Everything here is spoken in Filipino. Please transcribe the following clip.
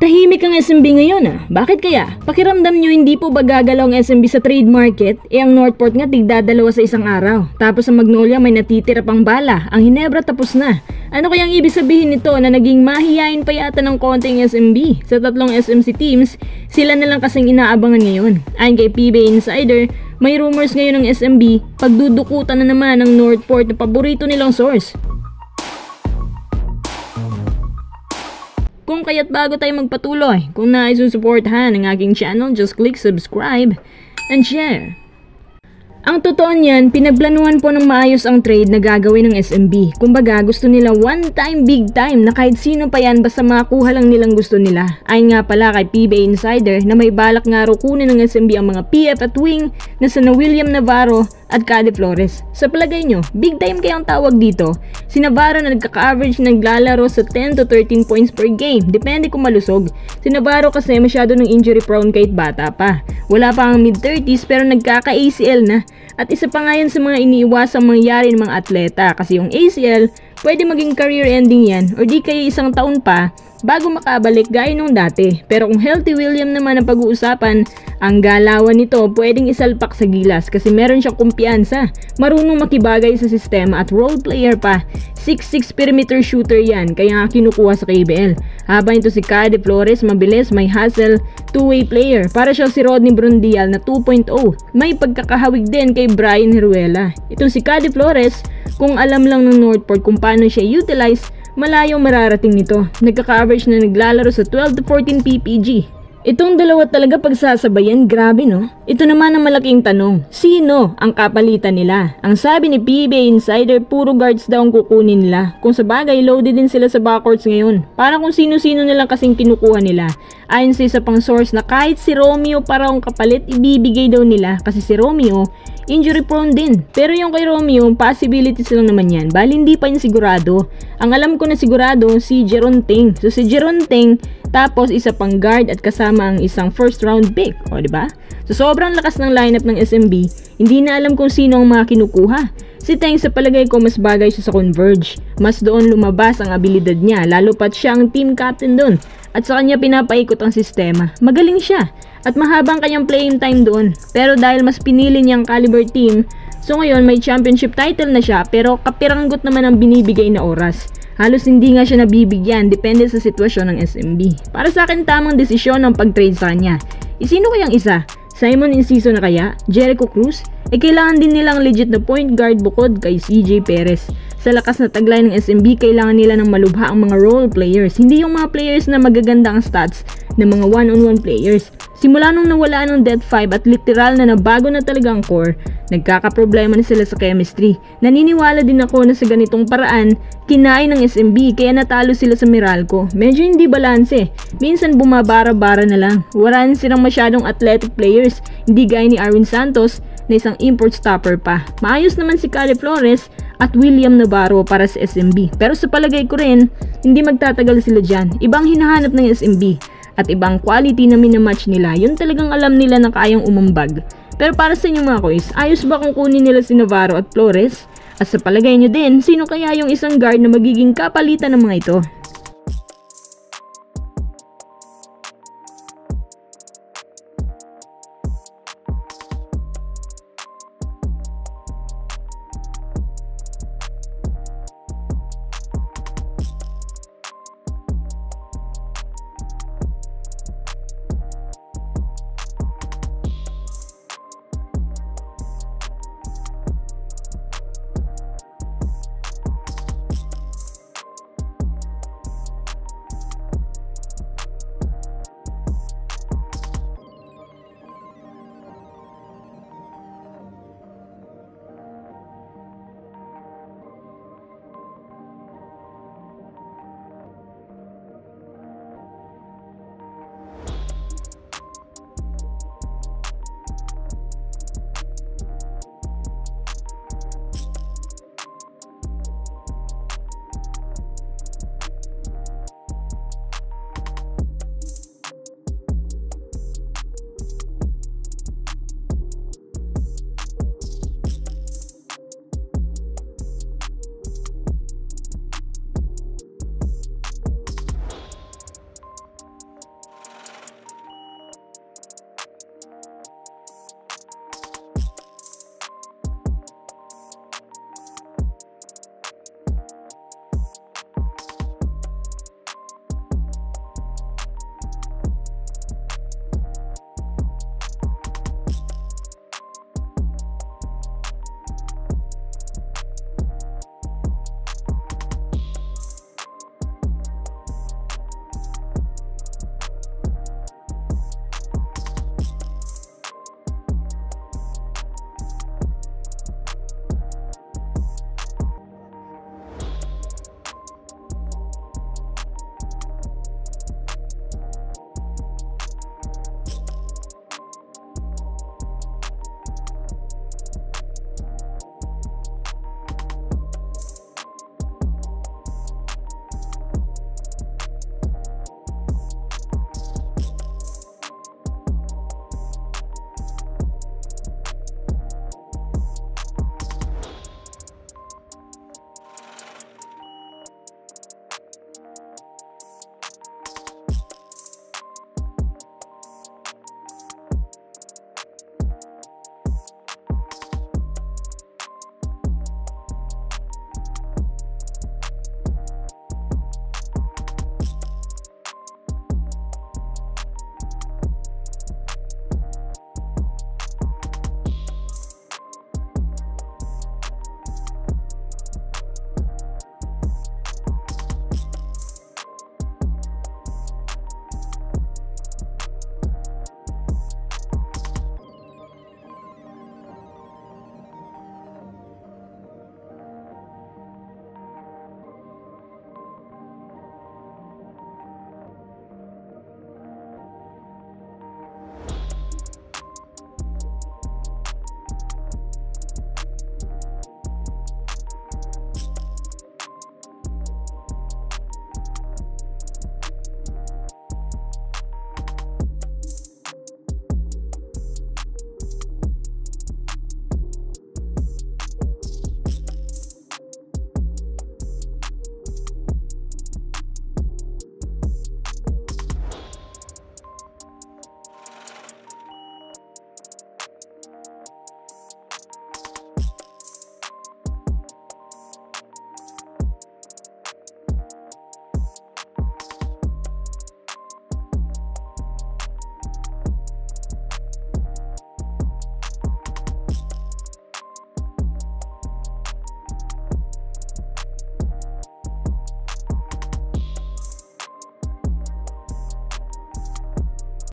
Tahimik ang SMB ngayon Bakit kaya? Pakiramdam nyo hindi po ba gagalaw ang SMB sa trade market? Ang Northport nga tigdadalawa sa isang araw. Tapos sa Magnolia may natitira pang bala. Ang Hinebra tapos na. Ano kayang ibig sabihin nito na naging mahihain pa yata ng konting SMB? Sa tatlong SMC teams, sila na lang kasing inaabangan ngayon. Ayon kay PBA Insider, may rumors ngayon ng SMB, pagdudukutan na naman ng Northport na paborito nilang source. Kung kaya't bago tayo magpatuloy, kung nais susuportahan ang aking channel, just click subscribe and share. Ang totoo niyan, pinagplanuhan po ng maayos ang trade na gagawin ng SMB. Kumbaga, gusto nila one time, big time na kahit sino pa yan basta makakuha lang nilang gusto nila. Ayon nga pala kay PBA Insider na may balak nga raw kunin ng SMB ang mga PF at wing na sina William Navarro at Cade Flores. Sa palagay nyo, big time kayang tawag dito? Si Navarro na nagkaka-average naglalaro sa 10 to 13 points per game, depende kung malusog. Si Navarro kasi masyado ng injury prone kahit bata pa. Wala pa ang mid-30s pero nagkaka-ACL na. At isa pa nga yan sa mga iniiwasang mangyari ng mga atleta kasi yung ACL, pwede maging career ending yan or di kaya isang taon pa bago makabalik gaya nung dati. Pero kung healthy William naman ang pag-uusapan, ang galawan nito pwedeng isalpak sa gilas kasi meron siyang kumpiyansa, marunong makibagay sa sistema at role player pa. 6'6" perimeter shooter yan kaya nga kinukuha sa KBL. Habang ito si Cade Flores, mabilis, may hustle, two-way player. Para siya si Rodney Brundial na 2.0. May pagkakahawig din kay Brian Heruela. Itong si Cade Flores, kung alam lang ng Northport kung paano siya utilize, malayo mararating nito. Nagkaka-average na naglalaro sa 12 to 14 PPG. Itong dalawa talaga pagsasabayan, grabe no? Ito naman ang malaking tanong, sino ang kapalitan nila? Ang sabi ni PBA Insider, puro guards daw ang kukunin nila. Kung sa bagay, loaded din sila sa backcourts ngayon. Para kung sino-sino nilang kasing kinukuha nila. Ayon sa isa pang source na kahit si Romeo para ang kapalit, ibibigay daw nila kasi si Romeo, injury prone din. Pero yung kay Romeo, possibilities lang naman yan. Bali hindi pa yun sigurado. Ang alam ko na sigurado, si Jeron Ting. So si Jeron Ting, tapos isa pang guard at kasama ang isang first round pick. O diba? So sobrang lakas ng lineup ng SMB, hindi na alam kung sino ang mga kinukuha. Si Teng sa palagay ko mas bagay siya sa Converge. Mas doon lumabas ang abilidad niya, lalo pat siya ang team captain doon. At sa kanya pinapaikot ang sistema. Magaling siya. At mahabang kanyang playing time doon. Pero dahil mas pinili niyang caliber team, so ngayon may championship title na siya pero kapiranggot naman ang binibigay na oras. Halos hindi nga siya nabibigyan, depende sa sitwasyon ng SMB. Para sa akin tamang desisyon ng pag-trade sa kanya. Sino kayang isa? Simon Enciso na kaya? Jericho Cruz? Kailangan din nilang legit na point guard bukod kay CJ Perez. Sa lakas na taglay ng SMB, kailangan nila ng malubha ang mga role players, hindi yung mga players na magaganda ang stats ng mga one-on-one players. Simula nung nawala ng Death 5 at literal na nabago na talaga ang core, nagkakaproblema na sila sa chemistry. Naniniwala din ako na sa ganitong paraan, kinain ng SMB kaya natalo sila sa Meralco. Medyo hindi balanse, minsan bumabara-bara na lang. Wala silang masyadong athletic players, hindi gaya ni Arwin Santos na isang import stopper pa. Maayos naman si Cade Flores at William Navarro para sa SMB. Pero sa palagay ko rin, hindi magtatagal sila dyan. Ibang hinahanap ng SMB. At ibang quality na minamatch nila, yun talagang alam nila na kayang umambag. Pero para sa inyo mga kois, ayos ba kung kunin nila si Navarro at Flores? At sa palagay nyo din, sino kaya yung isang guard na magiging kapalitan ng mga ito?